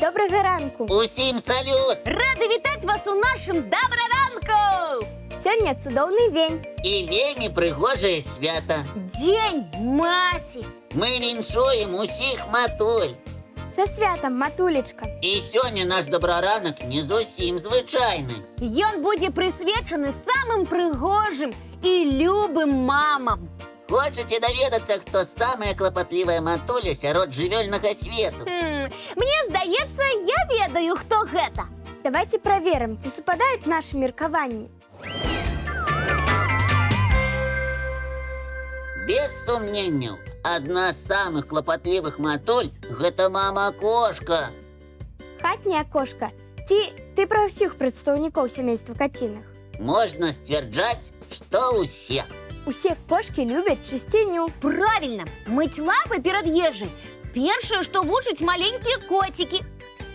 Доброго ранку! Усім салют! Рады вітаць вас у нашым добраранку! Сёння цудоўны дзень. І вельмі прыгожае свята. Дзень маці! Мы віншуем усіх матуль. Са святам, матулечка. І сёння наш добраранак не зусім звычайны. Ён будзе прысвечаны самым прыгожым і любым мамам. Хочаце даведацца, хто самая клапатлівая матуля сярод жывёльнага свету? Мне здаецца, я ведаю, хто гэта. Давайте праверым, ці супадаюць нашы меркаванні. Без сумненняў, адна з самых клапатлівых матуль – гэта мама-кошка. Хатняя кошка. Ці ты пра ўсіх прадстаўнікоў сямейства каціных? Можна сцвярджаць, што ўсе. Усе кошкі любяць чысціню. Правильно, мыць лапы перад ежай. Першае, што вучаць маленькія коцікі.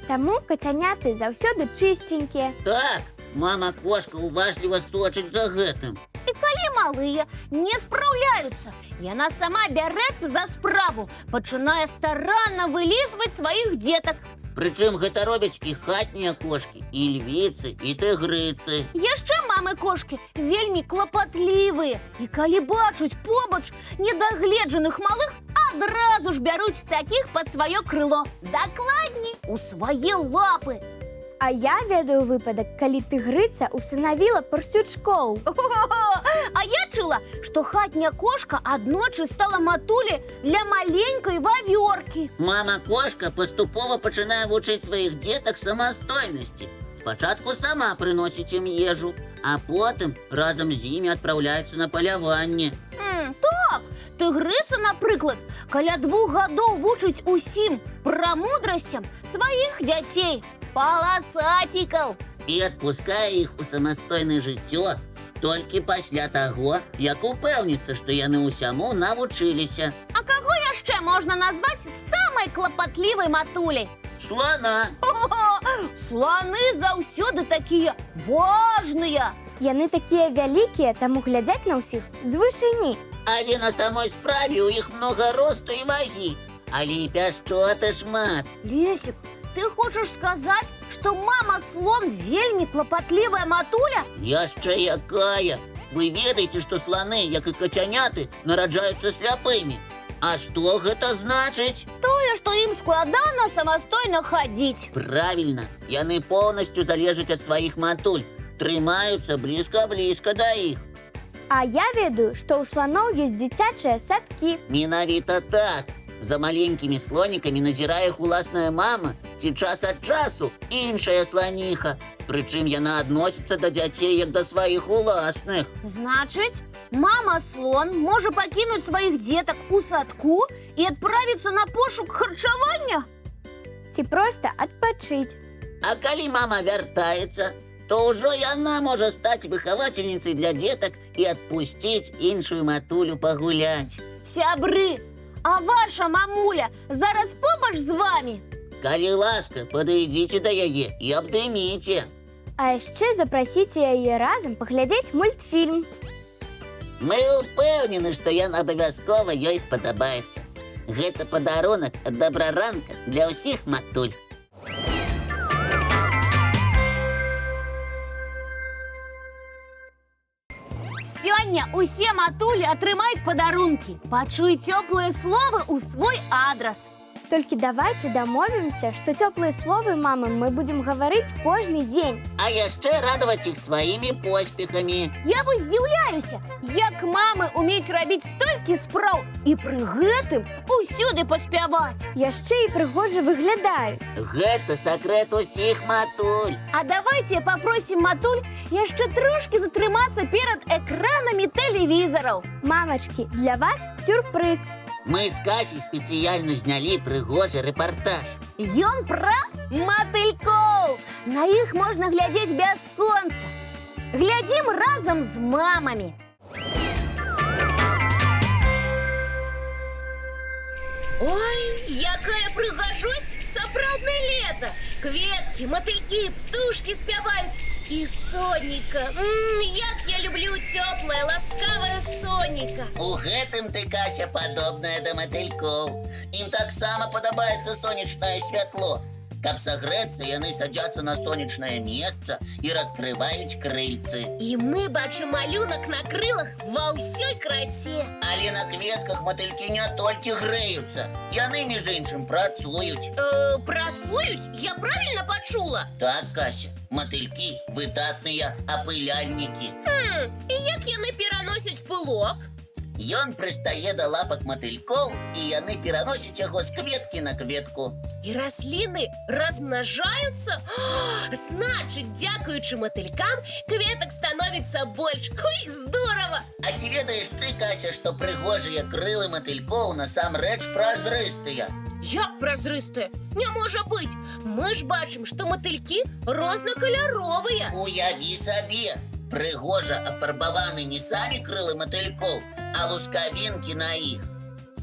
Таму кацяняты заўсёды чыстенькія. Так, мама-кошка уважліва сочыць за гэтым. І калі малыя не спраўляюцца, яна сама бярэцца за справу, пачынае старанна вылізваць сваіх дзетак. Прычым гэта робяць і хатнія кошкі, і львіцы, і тыгрыцы. Яшчэ мамы-кошкі вельмі клапатлівыя. І калі бачуць побач недагледжаных малых, адразу ж бяруць такіх пад сваё крыло. Дакладней, у свае лапы. А я ведаю выпадак, калі тыгрыца усынавіла парсючкоў. А я чула, што хатняя кошка аднойчы стала матуляй для маленькай вавёркі. Мама-кошка паступова пачынае вучыць сваіх дзетак самастойнасці. Спачатку сама прыносіць ім ежу, а потым разам з імі адпраўляецца на паляванне. Так, тыгрыца, напрыклад, каля 2 гадоў вучыць усім прамудрасцям сваіх дзяцей, паласацікаў. І адпускае іх у самастойнае жыццё толькі пасля таго, як упэўніцца, што яны ўсяму навучыліся. А каго яшчэ можна назваць самай клапатлівай матуляй? Слана! Сланы заўсёды такія важныя. Яны такія вялікія, таму глядзяць на ўсіх з вышыні. Але на самой справе ў іх многа росту і вагі. Але і пяшчоты шмат. Лесік, ты хочаш сказаць, што мама-слон вельмі клапатлівая матуля? Яшчэ якая! Вы ведаеце, што сланы, як і кацяняты, нараджаюцца сляпымі. А што гэта значыць? Тое, што ім складана самастойна хадзіць. Правільна, яны поўнасцю залежаць ад сваіх матуль, трымаюцца блізка-блізка да іх. А я ведаю, што ў сланоў ёсць дзіцячыя садкі. Менавіта так. За маленькімі слонікамі назірае іх уласная мама ці час ад часу іншая сланіха. Прычым яна адносіцца да дзяцей як да сваіх уласных. Значыць, мама-слон можа пакінуць сваіх дзетак у садку і адправіцца на пошук харчавання? Ці проста адпачыць. А калі мама вяртаецца, то ўжо яна можа стаць выхавацельніцай для дзетак і адпусціць іншую матулю пагуляць. Сябры, а ваша мамуля зараз побач з вамі? Калі ласка, падыдзіце да яе і абдыміце. А яшчэ запрасіце яе разам паглядзець мультфільм. Мы ўпэўнены, што ён абавязкова ёй спадабаецца. Гэта падарунак ад добраранка для ўсіх матуль. Сёння усе матулі атрымаюць падарункі. Пачуй цёплыя словы ў свой адрас. Толькі давайце дамовімся, што цёплыя словы мамы мы будзем гаварыць кожны дзень. А яшчэ радаваць іх сваімі поспехамі. Я вось здзіўляюся, як мамы умеюць рабіць столькі спраў і пры гэтым усюды паспяваць. Яшчэ і прыгожа выглядаюць. Гэта сакрэт усіх матуль. А давайте папросім матуль яшчэ трошкі затрымацца перад экранамі тэлевізараў. Мамачкі, для вас сюрпрыз. Мы з Касей спецыяльна знялі прыгожы рэпартаж. Ён пра матылькоў. На іх можна глядзець бясконца. Глядзім разам з мамамі. Ой, якая прыгажосць, сапраўднае лета. Кветкі, матылькі, птушкі спяваюць. І сонейка. Як я люблю цёплае, ласкавае сонейка. У гэтым ты, Кася, падобная да матылькоў. Ім таксама падабаецца сонечнае святло. Каб сагрэцца, яны садзяцца на сонечнае месца і раскрываюць крыльцы. І мы бачым малюнак на крылах ва ўсёй красе. Але на кветках матылькі не толькі грэюцца. Яны, між іншым, працуюць. Працуюць? Я правильно пачула? Так, Кася, матылькі выдатныя апыляльнікі. І як яны пераносяць пылок? Ён прыстае да лапак матылькоў, і яны пераносяць яго з кветкі на кветку. І расліны размнажаюцца? Значыць, дзякуючы матылькам кветак становіцца больш. Ой, здорово! А ці ведаеш ты, Кася, што прыгожыя крылы матылькоў насамрэч празрыстыя? Як празрыстыя? Не можа быць! Мы ж бачым, што матылькі рознакаляровыя. Уяві сабе! Прыгожа афарбаваны не самі крылы матылькоў, а лускавінкі на іх.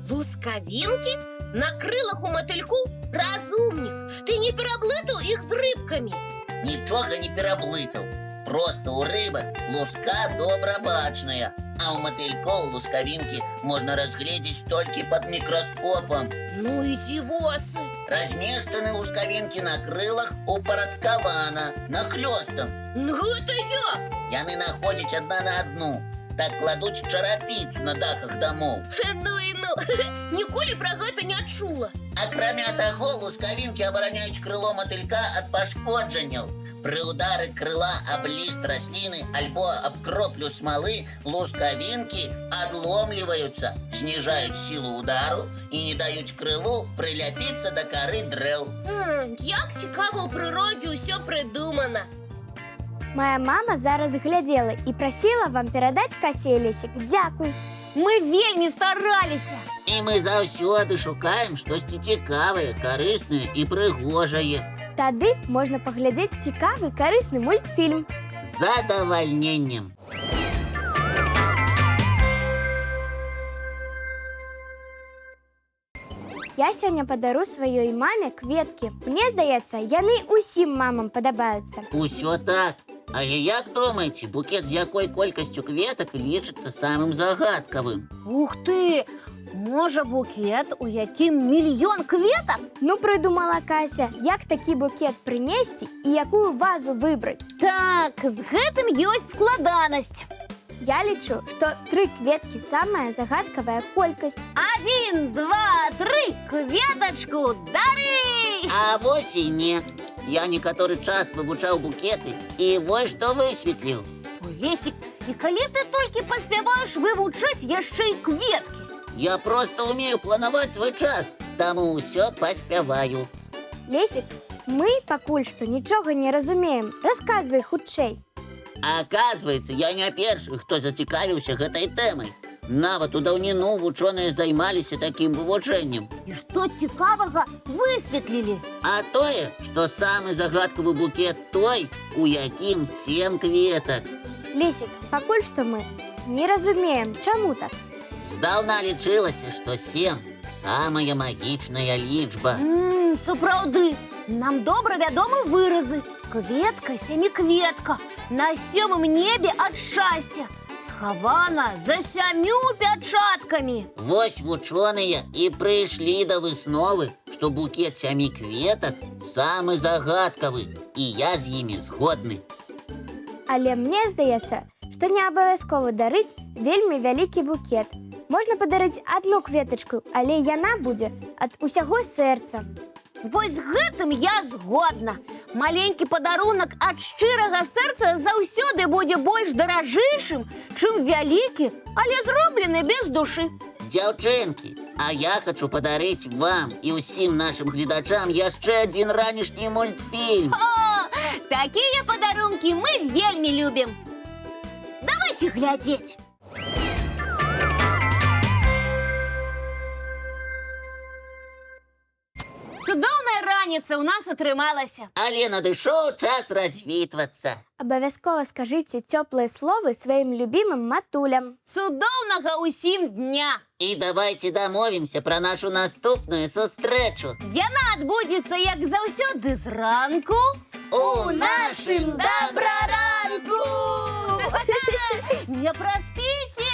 Лускавінкі? На крылах у матыльку? Разумнік! Ты не пераблытаў іх з рыбкамі? Нічога не пераблытаў. Проста ў рыбак луска добра бачная, а ў матылькоў лускавінкі можна разгледзець толькі пад мікраскопам. Ну і дзівосы! Размешчаны лускавінкі на крылах упарадкавана, нахлёстам. Гэта як? Яны находзяць адна на адну. Так кладуць чарапіцу на дахах дамоў. Ну і ну! Ніколі пра гэта не чула. Акрамя таго, лускавінкі абараняюць крыло матылька ад пашкоджанняў. Пры ўдары крыла аб ліст расліны альбо аб кроплю смалы лускавінкі адломліваюцца, зніжаюць сілу ўдару і не даюць крылу прыляпіцца да кары дрэў. Як цікава ў прыродзе ўсё прыдумана. Моя мама зараз глядзела і прасіла вам перадаць Касе і Лесік. Дзякуй. Мы вельмі стараліся. І мы заўсёды шукаем штосьці цікавае, карыснае і прыгожае. Тады можна паглядзець цікавы карысны мультфільм. З задавальненнем. Я сёння падару сваёй маме кветкі. Мне здаецца, яны ўсім мамам падабаюцца. Усё так. Але як думаеце, букет з якой колькасцю кветак лічыцца самым загадкавым? Ух ты! Можа, букет, у якім мільён кветак? Ну, прыдумала Кася, як такі букет прынесці і якую вазу выбраць. Так, з гэтым ёсць складанасць. Я лічу, што 3 кветкі самая загадкавая колькасць. 1, 2, 3, кветачку дары! А вось і не. Я некаторы час вывучаў букеты і вось што высветліў. Лесік, і калі ты толькі паспяваеш вывучаць яшчэ і кветкі? Я проста умею планаваць свой час, таму ўсё паспяваю. Лесік, мы пакуль што нічога не разумеем. Расказвай хутчэй. Аказваецца, я не першы, хто зацікавіўся гэтай тэмай. Нават у даўніну вучоныя займаліся такім вывучэннем. І што цікавага высветлілі? А тое, што самы загадкавы букет той, у якім 7 кветак. Лесік, пакуль што мы не разумеем, чаму так. Здаўна лічылася, што 7 самая магічная лічба. Сапраўды, нам добра вядомы выразы. Кветка, семікветка, на 7 небе ад шчасця, схавана за 7 пячаткамі. Вось вучоныя і прыйшлі да высновы, што букет 7 кветак самы загадкавы, і я з імі згодны. Але мне здаецца, што не абавязкова дарыць вельмі вялікі букет. Можна падарыць одну кветачку, але яна будзе ад усяго сэрца. Вось з гэтым я згодна. Маленькі падарунак ад шчырага сэрца заўсёды будзе больш даражэйшым, чым вялікі, але зроблены без душы. Дзяўчынкі, а я хачу падарыць вам і ўсім нашым гледачам яшчэ адзін ранішні мультфільм. О, такія падарункі мы вельмі любім. Давайте глядзець. Цудоўная раніца ў нас атрымалася. Але надышоў час развітвацца. Абавязкова скажыце цёплыя словы сваім любімым матулям. Цудоўнага ўсім дня! І давайте дамовімся пра нашу наступную сустрэчу. Яна адбудзецца, як заўсёды, зранку У нашым добраранку! Не праспіце!